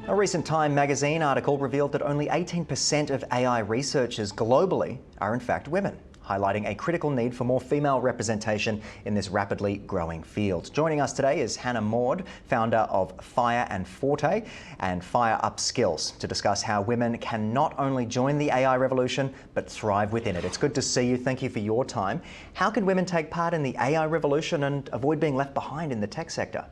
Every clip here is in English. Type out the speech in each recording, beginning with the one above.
A recent Time magazine article revealed that only 18% of AI researchers globally are in fact women, highlighting a critical need for more female representation in this rapidly growing field. Joining us today is Maude, founder of Fire and Forte and Fire Up Skills, to discuss how women can not only join the AI revolution, but thrive within it. It's good to see you. Thank you for your time. How can women take part in the AI revolution and avoid being left behind in the tech sector?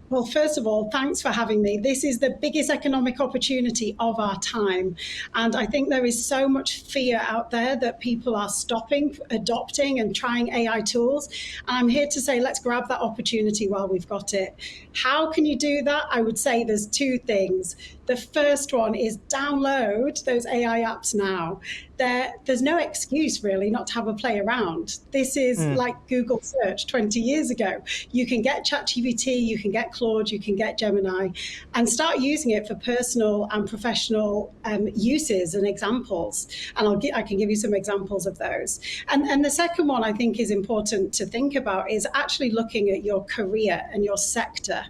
Well, first of all, thanks for having me. This is the biggest economic opportunity of our time. And I think there is so much fear out there that people are stopping, adopting and trying AI tools. And I'm here to say, let's grab that opportunity while we've got it. How can you do that? I would say there's two things. The first one is download those AI apps now. There's no excuse really not to have a play around. This is like Google search 20 years ago. You can get ChatGPT, you can get Claude, you can get Gemini, and start using it for personal and professional uses and examples. And I can give you some examples of those. And the second one I think is important to think about is actually looking at your career and your sector.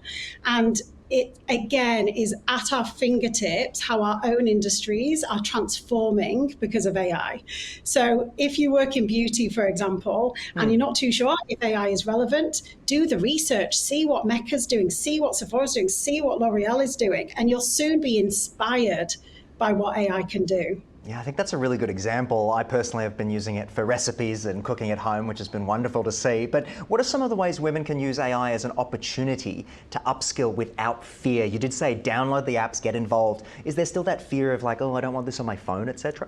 And it, again, is at our fingertips how our own industries are transforming because of AI. So if you work in beauty, for example, and you're not too sure if AI is relevant, do the research, see what Mecca's doing, see what Sephora's doing, see what L'Oreal is doing, and you'll soon be inspired by what AI can do. Yeah, I think that's a really good example. I personally have been using it for recipes and cooking at home, which has been wonderful to see. But what are some of the ways women can use AI as an opportunity to upskill without fear? You did say download the apps, get involved. Is there still that fear of like, oh, I don't want this on my phone, etc.?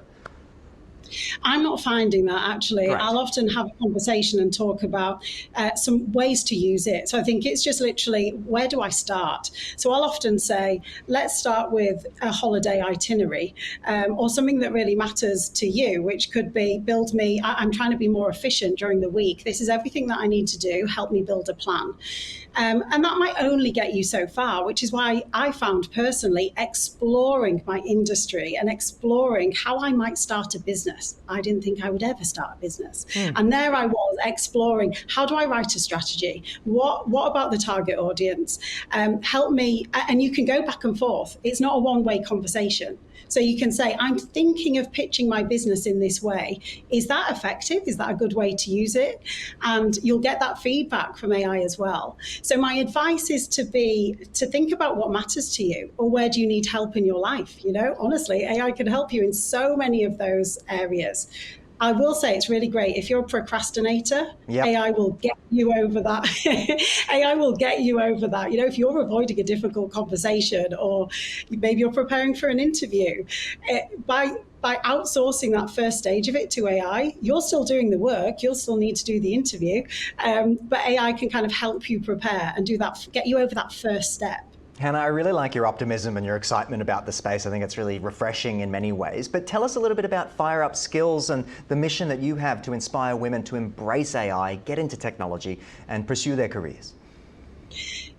I'm not finding that, actually. Right. I'll often have a conversation and talk about some ways to use it. So I think it's just literally, where do I start? So I'll often say, let's start with a holiday itinerary or something that really matters to you, which could be I'm trying to be more efficient during the week. This is everything that I need to do. Help me build a plan. And that might only get you so far, which is why I found personally exploring my industry and exploring how I might start a business. I didn't think I would ever start a business. And there I was exploring, how do I write a strategy? What about the target audience? Help me, and you can go back and forth. It's not a one-way conversation. So you can say, I'm thinking of pitching my business in this way. Is that effective? Is that a good way to use it? And you'll get that feedback from AI as well. So my advice is to think about what matters to you, or where do you need help in your life? You know, honestly, AI can help you in so many of those areas. I will say it's really great. If you're a procrastinator, AI will get you over that. AI will get you over that. You know, if you're avoiding a difficult conversation or maybe you're preparing for an interview, by outsourcing that first stage of it to AI, you're still doing the work, you'll still need to do the interview, but AI can kind of help you prepare and do that, get you over that first step. Hannah, I really like your optimism and your excitement about the space. I think it's really refreshing in many ways. But tell us a little bit about Fire Up Skills and the mission that you have to inspire women to embrace AI, get into technology, and pursue their careers.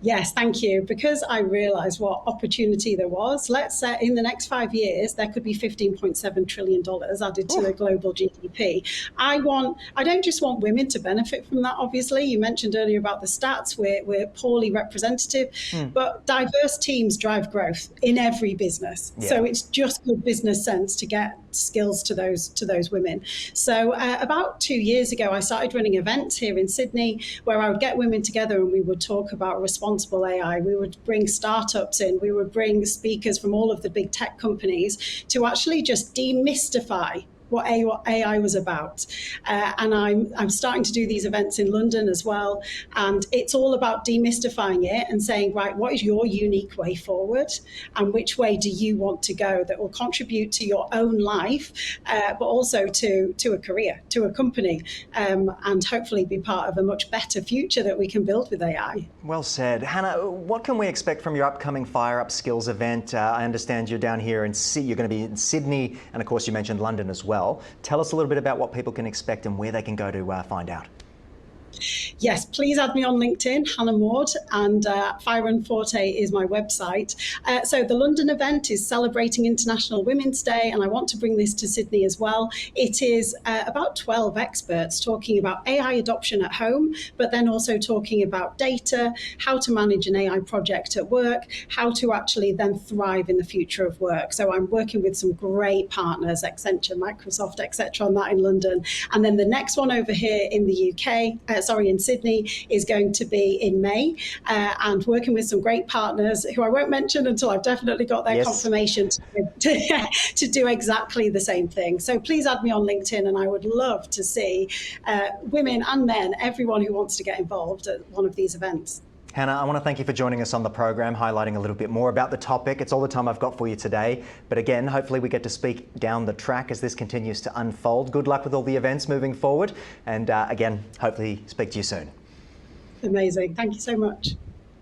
Yes, thank you. Because I realised what opportunity there was, let's say in the next 5 years, there could be $15.7 trillion added to the global GDP. I don't just want women to benefit from that, obviously. You mentioned earlier about the stats, we're poorly representative, but diverse teams drive growth in every business. Yeah. So it's just good business sense to get skills to those women. So about 2 years ago, I started running events here in Sydney where I would get women together and we would talk about responsible AI. We would bring startups in. We would bring speakers from all of the big tech companies to actually just demystify what AI was about. And I'm starting to do these events in London as well. And it's all about demystifying it and saying, right, what is your unique way forward? And which way do you want to go that will contribute to your own life, but also to a career, to a company, and hopefully be part of a much better future that we can build with AI. Well said. Hannah, what can we expect from your upcoming Fire Up Skills event? I understand you're down here and you're going to be in Sydney, and of course you mentioned London as well. Tell us a little bit about what people can expect and where they can go to find out. Yes, please add me on LinkedIn, Hannah Maude, and Fire and Forte is my website. So the London event is celebrating International Women's Day, and I want to bring this to Sydney as well. It is about 12 experts talking about AI adoption at home, but then also talking about data, how to manage an AI project at work, how to actually then thrive in the future of work. So I'm working with some great partners, Accenture, Microsoft, etc., on that in London. And then the next one over here in the UK, in Sydney, is going to be in May, and working with some great partners who I won't mention until I've definitely got their confirmation to do exactly the same thing. So please add me on LinkedIn, and I would love to see women and men, everyone who wants to get involved at one of these events. Hannah, I want to thank you for joining us on the program, highlighting a little bit more about the topic. It's all the time I've got for you today. But again, hopefully we get to speak down the track as this continues to unfold. Good luck with all the events moving forward. And again, hopefully speak to you soon. Amazing. Thank you so much.